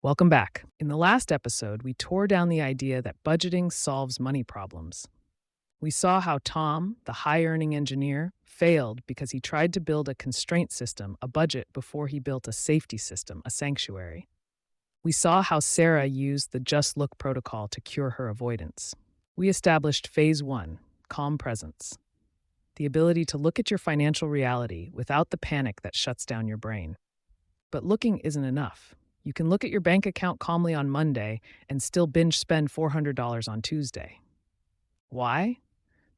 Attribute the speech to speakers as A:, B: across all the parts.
A: Welcome back. In the last episode, we tore down the idea that budgeting solves money problems. We saw how Tom, the high earning engineer, failed because he tried to build a constraint system, a budget, before he built a safety system, a sanctuary. We saw how Sarah used the just look protocol to cure her avoidance. We established phase one, calm presence, the ability to look at your financial reality without the panic that shuts down your brain. But looking isn't enough. You can look at your bank account calmly on Monday and still binge spend $400 on Tuesday. Why?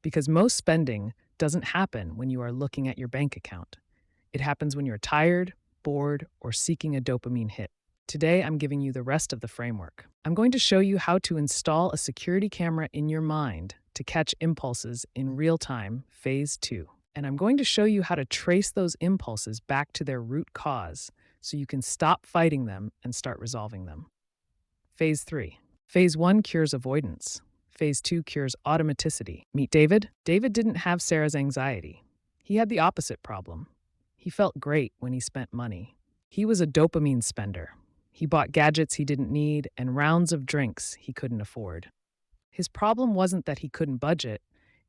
A: Because most spending doesn't happen when you are looking at your bank account. It happens when you're tired, bored, or seeking a dopamine hit. Today, I'm giving you the rest of the framework. I'm going to show you how to install a security camera in your mind to catch impulses in real time, phase two. And I'm going to show you how to trace those impulses back to their root cause so you can stop fighting them and start resolving them. Phase three. Phase one cures avoidance. Phase two cures automaticity. Meet David. David didn't have Sarah's anxiety. He had the opposite problem. He felt great when he spent money. He was a dopamine spender. He bought gadgets he didn't need and rounds of drinks he couldn't afford. His problem wasn't that he couldn't budget,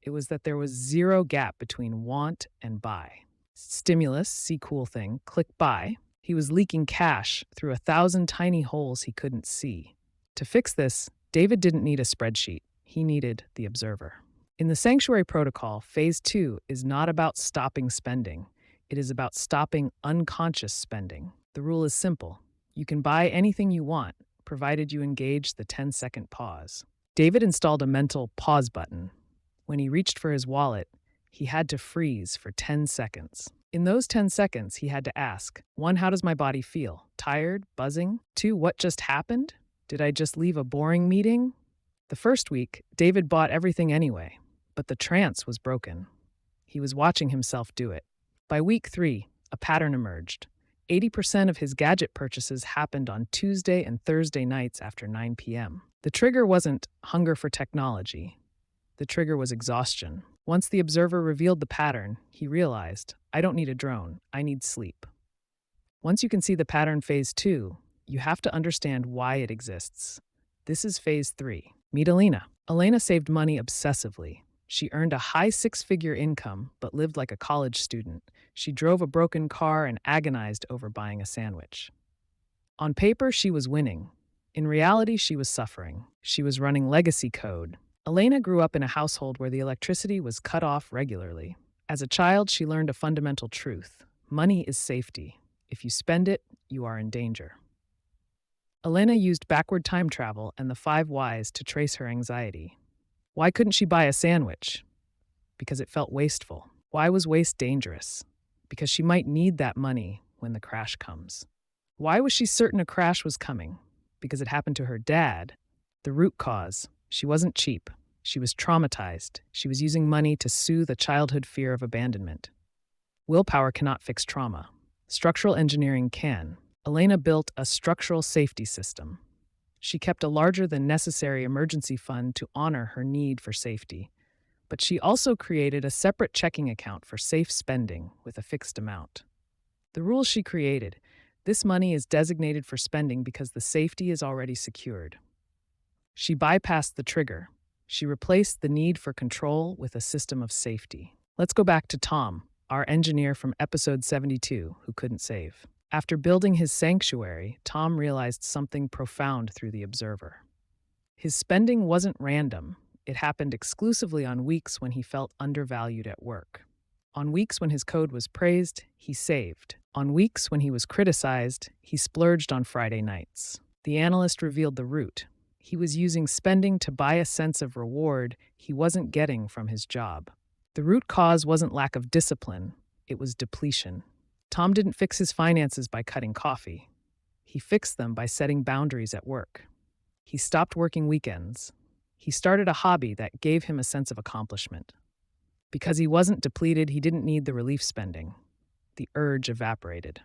A: it was that there was zero gap between want and buy. Stimulus, see cool thing, click buy. He was leaking cash through 1,000 tiny holes he couldn't see. To fix this, David didn't need a spreadsheet. He needed the observer. In the Sanctuary Protocol, phase two is not about stopping spending. It is about stopping unconscious spending. The rule is simple. You can buy anything you want, provided you engage the 10-second pause. David installed a mental pause button. When he reached for his wallet, he had to freeze for 10 seconds. In those 10 seconds, he had to ask, 1, how does my body feel? Tired? Buzzing? 2, what just happened? Did I just leave a boring meeting? The first week, David bought everything anyway, but the trance was broken. He was watching himself do it. By week 3, a pattern emerged. 80% of his gadget purchases happened on Tuesday and Thursday nights after 9 p.m. The trigger wasn't hunger for technology. The trigger was exhaustion. Once the observer revealed the pattern, he realized, I don't need a drone, I need sleep. Once you can see the pattern phase 2, you have to understand why it exists. This is phase 3. Meet Elena. Elena saved money obsessively. She earned a high 6-figure income, but lived like a college student. She drove a broken car and agonized over buying a sandwich. On paper, she was winning. In reality, she was suffering. She was running legacy code. Elena grew up in a household where the electricity was cut off regularly. As a child, she learned a fundamental truth. Money is safety. If you spend it, you are in danger. Elena used backward time travel and the 5 whys to trace her anxiety. Why couldn't she buy a sandwich? Because it felt wasteful. Why was waste dangerous? Because she might need that money when the crash comes. Why was she certain a crash was coming? Because it happened to her dad. The root cause. She wasn't cheap. She was traumatized. She was using money to soothe a childhood fear of abandonment. Willpower cannot fix trauma. Structural engineering can. Elena built a structural safety system. She kept a larger than necessary emergency fund to honor her need for safety. But she also created a separate checking account for safe spending with a fixed amount. The rules she created: this money is designated for spending because the safety is already secured. She bypassed the trigger. She replaced the need for control with a system of safety. Let's go back to Tom, our engineer from episode 72, who couldn't save. After building his sanctuary, Tom realized something profound through the observer. His spending wasn't random. It happened exclusively on weeks when he felt undervalued at work. On weeks when his code was praised, he saved. On weeks when he was criticized, he splurged on Friday nights. The analyst revealed the root. He was using spending to buy a sense of reward he wasn't getting from his job. The root cause wasn't lack of discipline, it was depletion. Tom didn't fix his finances by cutting coffee. He fixed them by setting boundaries at work. He stopped working weekends. He started a hobby that gave him a sense of accomplishment. Because he wasn't depleted, he didn't need the relief spending. The urge evaporated.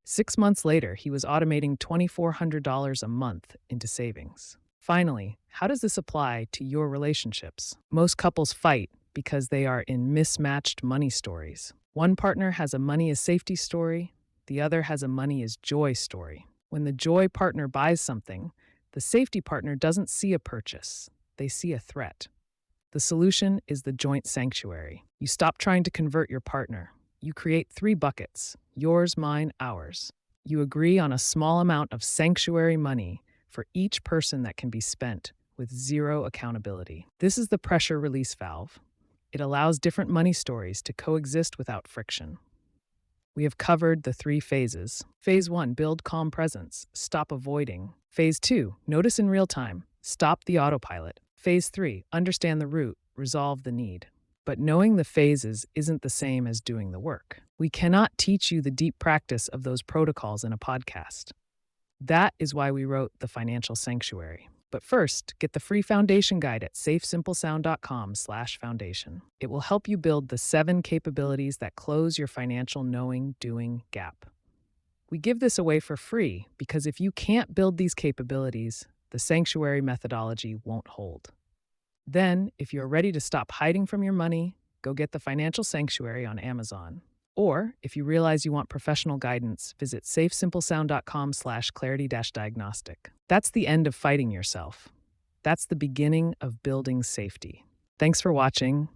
A: 6 months later, he was automating $2,400 a month into savings. Finally, how does this apply to your relationships? Most couples fight because they are in mismatched money stories. One partner has a money is safety story, the other has a money is joy story. When the joy partner buys something, the safety partner doesn't see a purchase, they see a threat. The solution is the joint sanctuary. You stop trying to convert your partner. You create 3 buckets: yours, mine, ours. You agree on a small amount of sanctuary money for each person that can be spent with 0 accountability. This is the pressure release valve. It allows different money stories to coexist without friction. We have covered the 3 phases. Phase 1, build calm presence, stop avoiding. Phase 2, notice in real time, stop the autopilot. Phase 3, understand the root, resolve the need. But knowing the phases isn't the same as doing the work. We cannot teach you the deep practice of those protocols in a podcast. That is why we wrote The Financial Sanctuary. But first, get the free foundation guide at SafeSimpleSound.com/foundation. It will help you build the 7 capabilities that close your financial knowing-doing gap. We give this away for free because if you can't build these capabilities, the sanctuary methodology won't hold. Then, if you're ready to stop hiding from your money, go get the Financial Sanctuary on Amazon. Or, if you realize you want professional guidance, visit SafeSimpleSound.com/clarity-diagnostic. That's the end of fighting yourself. That's the beginning of building safety. Thanks for watching.